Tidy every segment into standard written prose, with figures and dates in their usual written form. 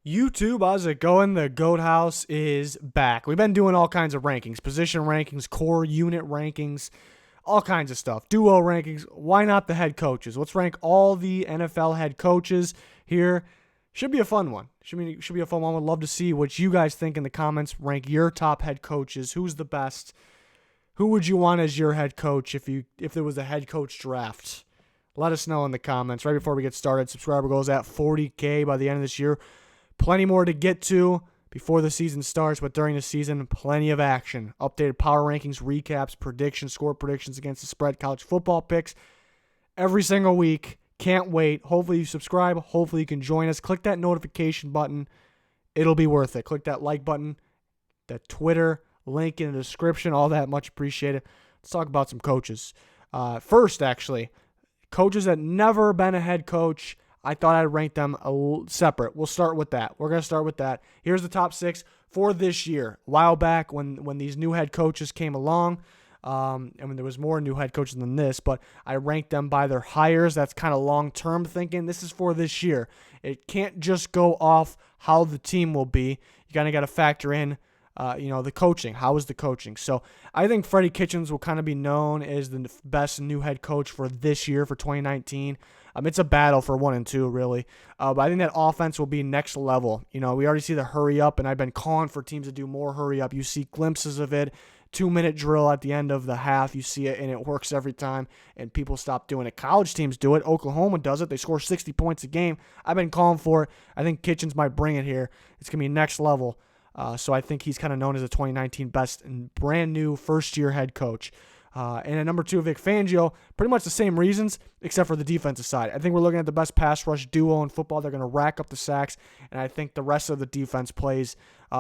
YouTube, how's it going? The Goat House is back. We've been doing all kinds of rankings, position rankings, core unit rankings, all kinds of stuff, duo rankings. Why not the head coaches? Let's rank all the NFL head coaches here. Should be a fun one. Should be a fun one. Would love to see what you guys think in the comments. Rank your top head coaches. Who's the best? Who would you want as your head coach if there was a head coach draft? Let us know in the comments. Right before we get started, subscriber goals at 40K by the end of this year. Plenty more to get to before the season starts, but during the season, plenty of action. Updated power rankings, recaps, predictions, score predictions against the spread, college football picks every single week. Can't wait. Hopefully you subscribe. Hopefully you can join us. Click that notification button. It'll be worth it. Click that like button, that Twitter link in the description, all that. Much appreciated. Let's talk about some coaches. First, actually, coaches that never been a head coach. I thought I'd rank them separate. We'll start with that. We're going to start with that. Here's the top 6 for this year. A while back when these new head coaches came along, when there was more new head coaches than this, but I ranked them by their hires. That's kind of long-term thinking. This is for this year. It can't just go off how the team will be. You kind of got to factor in the coaching. How is the coaching? So I think Freddie Kitchens will kind of be known as the best new head coach for this year, for 2019. It's a battle for 1 and 2, really. But I think that offense will be next level. We already see the hurry up, and I've been calling for teams to do more hurry up. You see glimpses of it. 2-minute drill at the end of the half. You see it, and it works every time, and people stop doing it. College teams do it. Oklahoma does it. They score 60 points a game. I've been calling for it. I think Kitchens might bring it here. It's going to be next level. So I think he's kind of known as a 2019 best and brand new first-year head coach. And at number 2, Vic Fangio, pretty much the same reasons, except for the defensive side. I think we're looking at the best pass rush duo in football. They're going to rack up the sacks, and I think the rest of the defense plays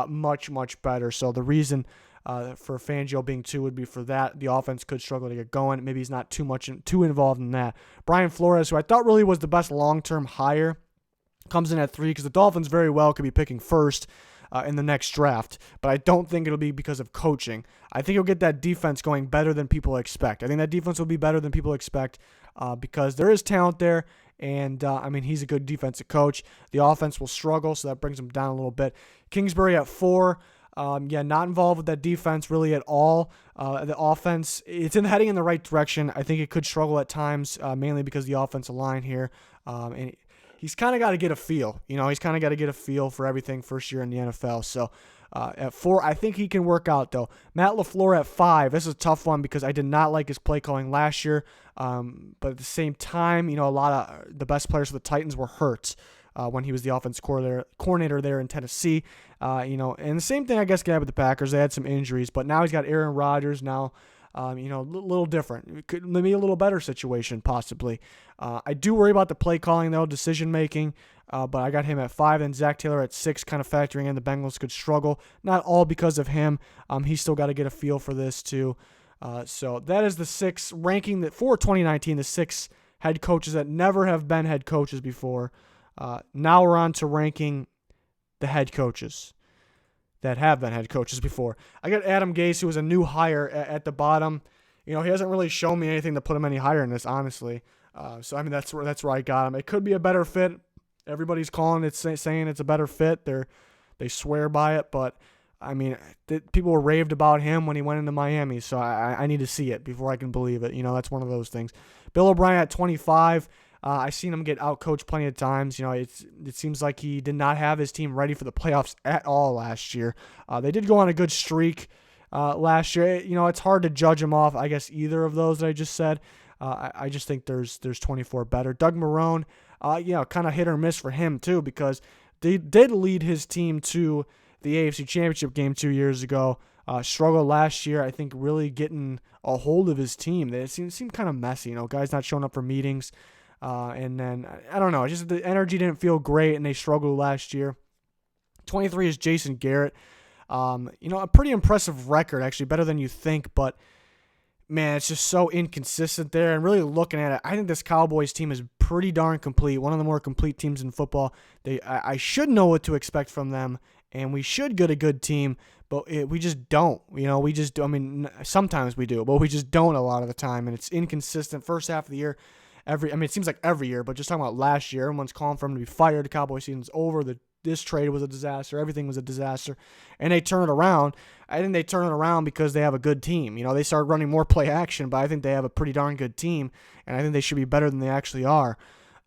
much, much better. So the reason for Fangio being 2 would be for that. The offense could struggle to get going. Maybe he's not too involved in that. Brian Flores, who I thought really was the best long-term hire, comes in at 3 because the Dolphins very well could be picking first in the next draft, but I don't think it'll be because of coaching. I think he'll get that defense going better than people expect. I think that defense will be better than people expect because there is talent there, and he's a good defensive coach. The offense will struggle, so that brings him down a little bit. Kingsbury at 4. Not involved with that defense really at all. The offense, it's heading in the right direction. I think it could struggle at times, mainly because the offensive line here, and he's kind of got to get a feel. He's kind of got to get a feel for everything first year in the NFL. So at 4, I think he can work out, though. Matt LaFleur at 5. This is a tough one because I did not like his play calling last year. But at the same time, a lot of the best players for the Titans were hurt when he was the offense coordinator there in Tennessee. And the same thing, I guess, could happen with the Packers. They had some injuries, but now he's got Aaron Rodgers now. A little different. It could maybe a little better situation, possibly. I do worry about the play calling, though, decision making, but I got him at 5, and Zach Taylor at 6, kind of factoring in the Bengals could struggle. Not all because of him. He's still got to get a feel for this, too. So that is the 6 ranking that for 2019, the 6 head coaches that never have been head coaches before. Now we're on to ranking the head coaches that have been head coaches before. I got Adam Gase, who was a new hire at the bottom. He hasn't really shown me anything to put him any higher in this, honestly. That's where I got him. It could be a better fit. Everybody's calling it, saying it's a better fit. They swear by it, but people were raved about him when he went into Miami, so I need to see it before I can believe it. That's one of those things. Bill O'Brien at 25. I've seen him get outcoached plenty of times. It seems like he did not have his team ready for the playoffs at all last year. They did go on a good streak last year. It's hard to judge him off, I guess, either of those that I just said. I just think there's 24 better. Doug Marrone, kind of hit or miss for him too, because they did lead his team to the AFC Championship game 2 years ago. Struggled last year, I think, really getting a hold of his team. They seemed kind of messy. Guys not showing up for meetings. And then, I don't know, just the energy didn't feel great, and they struggled last year. 23 is Jason Garrett. A pretty impressive record, actually, better than you think, but, man, it's just so inconsistent there. And really looking at it, I think this Cowboys team is pretty darn complete, one of the more complete teams in football. I should know what to expect from them, and we should get a good team, but we just don't. Sometimes we do, but we just don't a lot of the time, and it's inconsistent. First half of the year, it seems like every year, but just talking about last year, everyone's calling for him to be fired. The Cowboy season's over. The this trade was a disaster. Everything was a disaster. And they turn it around. I think they turn it around because they have a good team. They start running more play action, but I think they have a pretty darn good team, and I think they should be better than they actually are.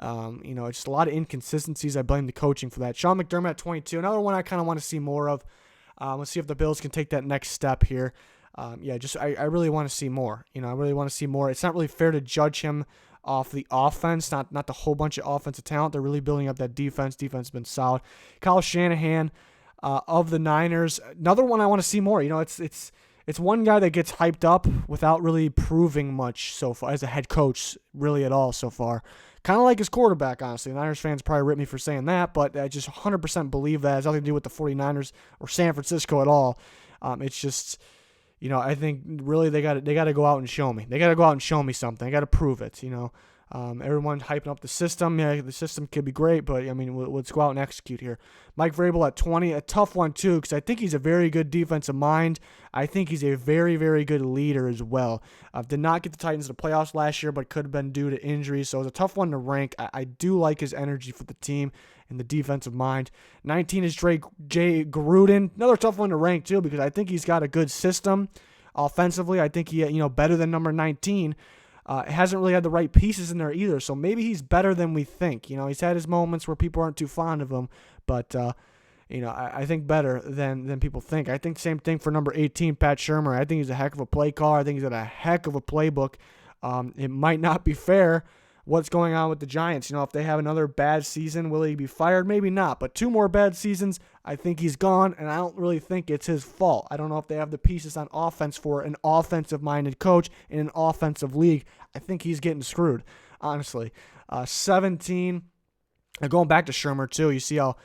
Just a lot of inconsistencies. I blame the coaching for that. Sean McDermott at 22. Another one I kind of want to see more of. Let's see if the Bills can take that next step here. I really want to see more. I really want to see more. It's not really fair to judge him off the offense, not the whole bunch of offensive talent. They're really building up that defense. Defense has been solid. Kyle Shanahan of the Niners, another one I want to see more. It's one guy that gets hyped up without really proving much so far as a head coach, really at all so far. Kind of like his quarterback, honestly. Niners fans probably rip me for saying that, but I just 100% believe that. It has nothing to do with the 49ers or San Francisco at all. It's just, I think really they got to go out and show me. They got to go out and show me something. I got to prove it. Everyone hyping up the system. Yeah, the system could be great, but let's go out and execute here. Mike Vrabel at 20, a tough one too, because I think he's a very good defensive mind. I think he's a very, very good leader as well. Did not get the Titans to the playoffs last year, but could have been due to injuries, so it's a tough one to rank. I do like his energy for the team and the defensive mind. 19 is Jay Gruden, another tough one to rank too, because I think he's got a good system offensively. I think he, better than number 19. Hasn't really had the right pieces in there either, so maybe he's better than we think. He's had his moments where people aren't too fond of him, but I think better than people think. I think same thing for number 18, Pat Shurmur. I think he's a heck of a play caller. I think he's got a heck of a playbook. It might not be fair what's going on with the Giants. If they have another bad season, will he be fired? Maybe not, but 2 more bad seasons, I think he's gone, and I don't really think it's his fault. I don't know if they have the pieces on offense for an offensive-minded coach in an offensive league. I think he's getting screwed, honestly. 17, going back to Shurmur, too, you see how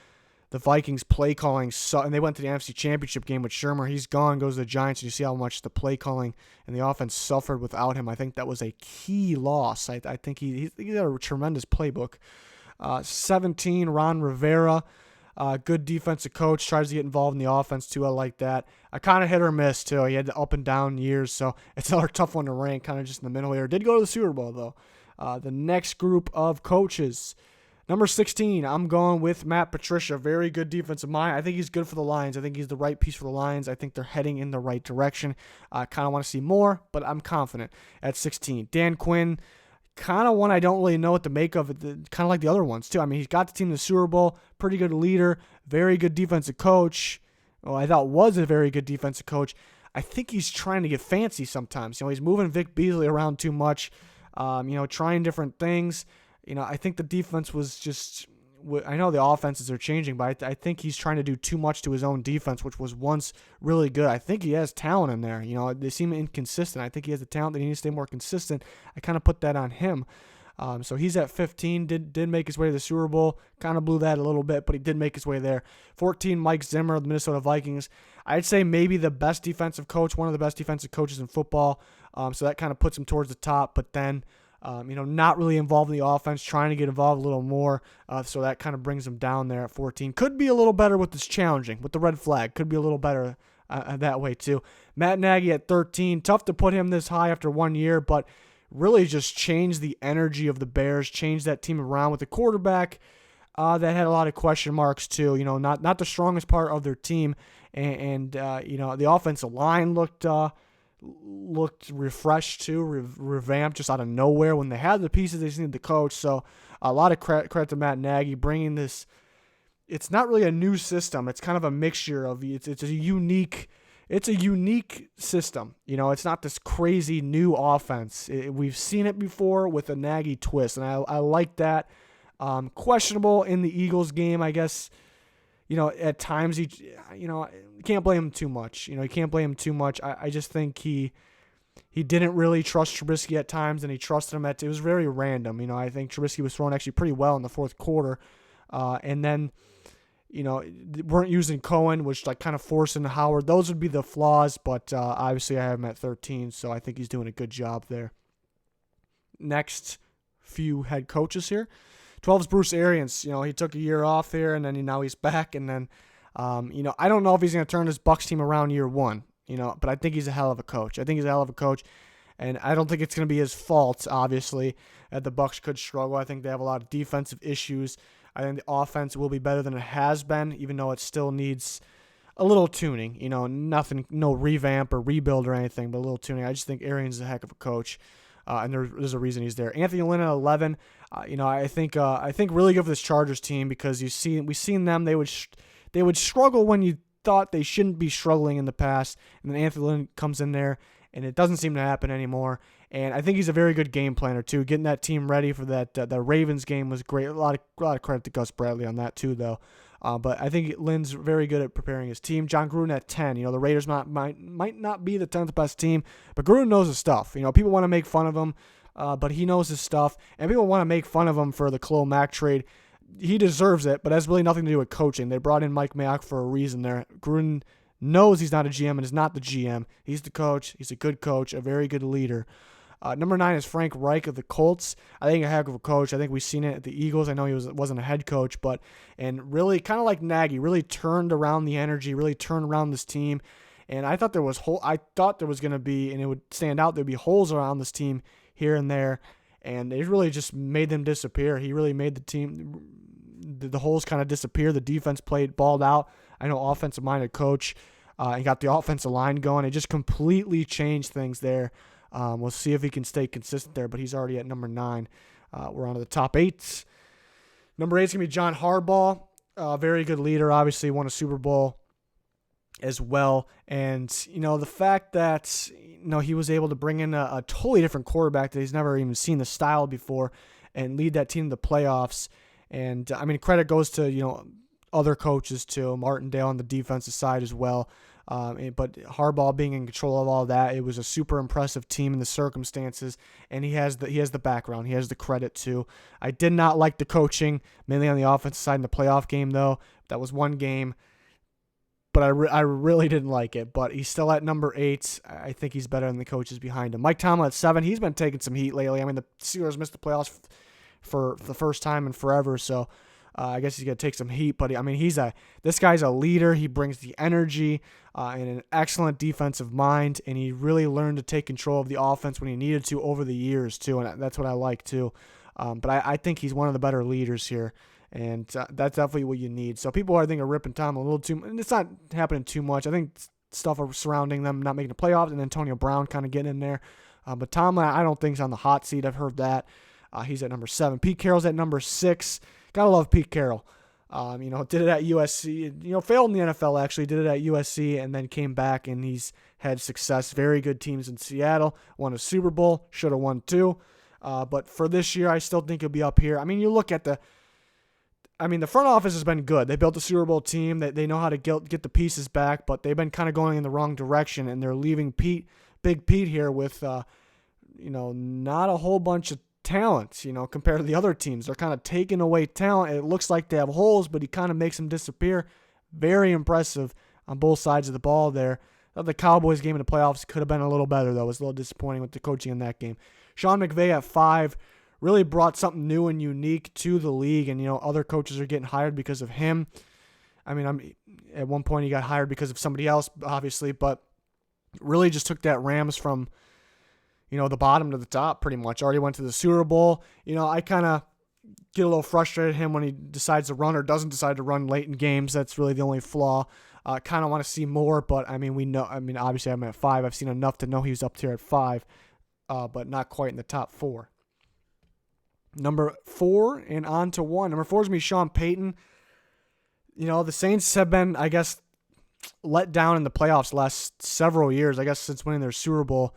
the Vikings play calling, and they went to the NFC Championship game with Shurmur. He's gone, goes to the Giants, and you see how much the play calling and the offense suffered without him. I think that was a key loss. I think he's got a tremendous playbook. 17, Ron Rivera, good defensive coach, tries to get involved in the offense too. I like that. I kind of hit or miss too. He had the up and down years, so it's another tough one to rank, kind of just in the middle here. Did go to the Super Bowl though. The next group of coaches. Number 16, I'm going with Matt Patricia. Very good defensive mind. I think he's good for the Lions. I think he's the right piece for the Lions. I think they're heading in the right direction. I kind of want to see more, but I'm confident at 16. Dan Quinn, kind of one I don't really know what to make of. Kind of like the other ones, too. He's got the team to the Super Bowl. Pretty good leader. Very good defensive coach. Well, I thought was a very good defensive coach. I think he's trying to get fancy sometimes. He's moving Vic Beasley around too much, trying different things. I think the defense was just – I know the offenses are changing, but I think he's trying to do too much to his own defense, which was once really good. I think he has talent in there. They seem inconsistent. I think he has the talent that he needs to stay more consistent. I kind of put that on him. So he's at 15, did make his way to the Super Bowl. Kind of blew that a little bit, but he did make his way there. 14, Mike Zimmer of the Minnesota Vikings. I'd say maybe the best defensive coach, one of the best defensive coaches in football. So that kind of puts him towards the top, but then – not really involved in the offense, trying to get involved a little more. So that kind of brings him down there at 14. Could be a little better with this challenging, with the red flag. Could be a little better that way too. Matt Nagy at 13. Tough to put him this high after 1 year, but really just changed the energy of the Bears, changed that team around with a quarterback that had a lot of question marks too. Not the strongest part of their team. And the offensive line looked refreshed too, revamped just out of nowhere when they had the pieces they just needed the coach. So a lot of credit to Matt Nagy bringing this. It's not really a new system. It's kind of a mixture of it's a unique system. It's not this crazy new offense. We've seen it before with a Nagy twist, and I like that. Questionable in the Eagles game, I guess. At times you can't blame him too much. You can't blame him too much. I just think he didn't really trust Trubisky at times, and he trusted him it was very random. I think Trubisky was throwing actually pretty well in the fourth quarter. And then, weren't using Cohen, which kind of forcing Howard. Those would be the flaws, but obviously I have him at 13, so I think he's doing a good job there. Next few head coaches here. 12 is Bruce Arians. He took a year off there, and then now he's back. And then, I don't know if he's going to turn his Bucs team around year one, but I think he's a hell of a coach. And I don't think it's going to be his fault, obviously, that the Bucs could struggle. I think they have a lot of defensive issues. I think the offense will be better than it has been, even though it still needs a little tuning. Nothing, no revamp or rebuild or anything, but a little tuning. I just think Arians is a heck of a coach, and there's a reason he's there. Anthony Lynn at 11. I think really good for this Chargers team because we've seen them. They would struggle when you thought they shouldn't be struggling in the past, and then Anthony Lynn comes in there, and it doesn't seem to happen anymore. And I think he's a very good game planner too. Getting that team ready for that Ravens game was great. A lot of credit to Gus Bradley on that too, though. But I think Lynn's very good at preparing his team. John Gruden at 10. The Raiders might not be the 10th best team, but Gruden knows his stuff. People want to make fun of him, but he knows his stuff, and people want to make fun of him for the Khalil Mack trade. He deserves it, but that's really nothing to do with coaching. They brought in Mike Mayock for a reason there. Gruden knows he's not a GM and is not the GM. He's the coach. He's a good coach, a very good leader. Number 9 is Frank Reich of the Colts. I think a heck of a coach. I think we've seen it at the Eagles. I know he wasn't a head coach, and really kind of like Nagy, really turned around the energy, really turned around this team. And I thought there was going to be, and it would stand out, there'd be holes around this team here and there, and it really just made them disappear. He really made the team, the holes kind of disappear. The defense balled out. I know offensive-minded coach, and got the offensive line going. It just completely changed things there. We'll see if he can stay consistent there, but he's already at number 9. We're on to the top 8. Number 8 is going to be John Harbaugh. Very good leader, obviously won a Super Bowl as well. And, the fact that, he was able to bring in a totally different quarterback that he's never even seen the style before and lead that team to the playoffs. And, credit goes to, other coaches too, Martindale on the defensive side as well. But Harbaugh being in control of all that, it was a super impressive team in the circumstances, and he has the background, he has the credit too. I did not like the coaching, mainly on the offensive side in the playoff game though. That was one game, but I really didn't like it. But he's still at number 8. I think he's better than the coaches behind him. Mike Tomlin at 7. He's been taking some heat lately. The Steelers missed the playoffs for the first time in forever, so. I guess he's going to take some heat, but this guy's a leader. He brings the energy and an excellent defensive mind, and he really learned to take control of the offense when he needed to over the years too, and that's what I like too. But I think he's one of the better leaders here, and that's definitely what you need. So people are ripping Tom a little too, and it's not happening too much. I think stuff surrounding them not making the playoffs, and Antonio Brown kind of getting in there. But Tomlin, I don't think is on the hot seat. I've heard that. He's at number 7. Pete Carroll's at number 6. Gotta love Pete Carroll. Did it at USC. Failed in the NFL actually. Did it at USC and then came back and he's had success. Very good teams in Seattle. Won a Super Bowl. Should have won 2. But for this year, I still think he'll be up here. You look at the front office has been good. They built a Super Bowl team. They know how to get the pieces back, but they've been kind of going in the wrong direction, and they're leaving Big Pete here with, not a whole bunch of talent, compared to the other teams. They're kind of taking away talent. It looks like they have holes, but he kind of makes them disappear. Very impressive on both sides of the ball there. The Cowboys game in the playoffs could have been a little better, though. It was a little disappointing with the coaching in that game. Sean McVay at 5 really brought something new and unique to the league, and, other coaches are getting hired because of him. At one point he got hired because of somebody else, obviously, but really just took that Rams from the bottom to the top pretty much. Already went to the Super Bowl. I kind of get a little frustrated at him when he decides to run or doesn't decide to run late in games. That's really the only flaw. Kind of want to see more, but we know. Obviously I'm at 5. I've seen enough to know he's up here at 5, but not quite in the top 4. Number 4 and on to 1. Number 4 is going to be Sean Payton. The Saints have been, I guess, let down in the playoffs the last several years, I guess, since winning their Super Bowl.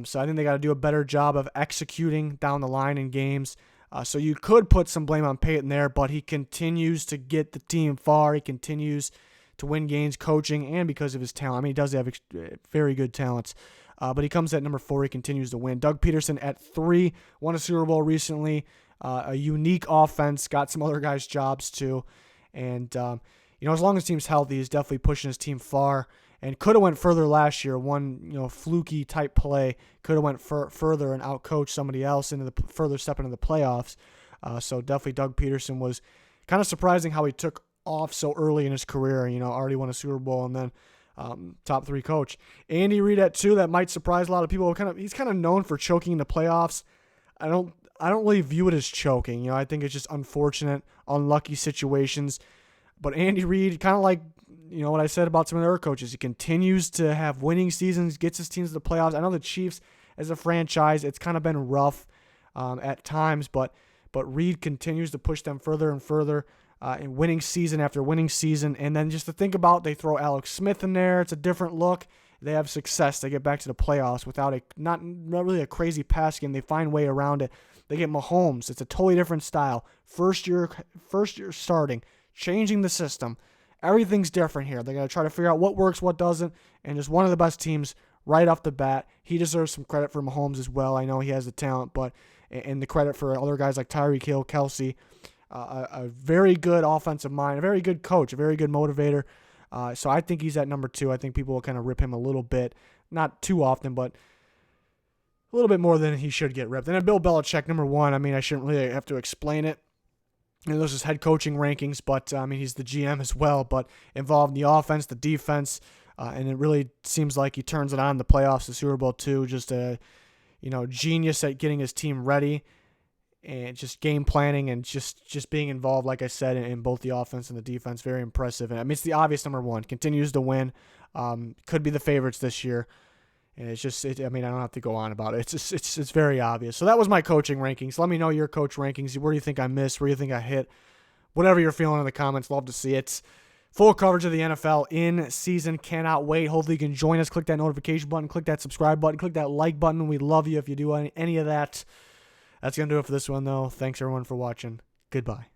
So I think they got to do a better job of executing down the line in games. So you could put some blame on Payton there, but he continues to get the team far. He continues to win games, coaching, and because of his talent. He does have very good talents. But he comes at number 4. He continues to win. Doug Peterson at 3. Won a Super Bowl recently. A unique offense. Got some other guys' jobs too. And, as long as the team's healthy, he's definitely pushing his team far. And could have went further last year. One, fluky type play could have went further and outcoached somebody else into the further step into the playoffs. So definitely Doug Peterson was kind of surprising how he took off so early in his career. Already won a Super Bowl and then top 3 coach. Andy Reid at 2. That might surprise a lot of people. He's kind of known for choking in the playoffs. don't really view it as choking. I think it's just unfortunate, unlucky situations. But Andy Reid, kind of like, what I said about some of the other coaches, he continues to have winning seasons, gets his teams to the playoffs. I know the Chiefs, as a franchise, it's kind of been rough at times, but Reid continues to push them further and further in winning season after winning season. And then just to think about, they throw Alex Smith in there. It's a different look. They have success. They get back to the playoffs without not really a crazy pass game. They find a way around it. They get Mahomes. It's a totally different style. First year starting, changing the system. Everything's different here. They're going to try to figure out what works, what doesn't, and just one of the best teams right off the bat. He deserves some credit for Mahomes as well. I know he has the talent, and the credit for other guys like Tyreek Hill, Kelsey, a very good offensive mind, a very good coach, a very good motivator. So I think he's at number 2. I think people will kind of rip him a little bit. Not too often, but a little bit more than he should get ripped. And then Bill Belichick, number 1. I mean, I shouldn't really have to explain it. Those are his head coaching rankings, but he's the GM as well, but involved in the offense, the defense, and it really seems like he turns it on in the playoffs, the Super Bowl too. Just a genius at getting his team ready and just game planning and just being involved, like I said, in both the offense and the defense. Very impressive. And I mean, it's the obvious number 1. Continues to win. Could be the favorites this year. And it's just, I don't have to go on about it. It's very obvious. So that was my coaching rankings. Let me know your coach rankings. Where do you think I missed? Where do you think I hit? Whatever you're feeling in the comments, love to see it. Full coverage of the NFL in season. Cannot wait. Hopefully you can join us. Click that notification button. Click that subscribe button. Click that like button. We love you if you do any of that. That's going to do it for this one, though. Thanks, everyone, for watching. Goodbye.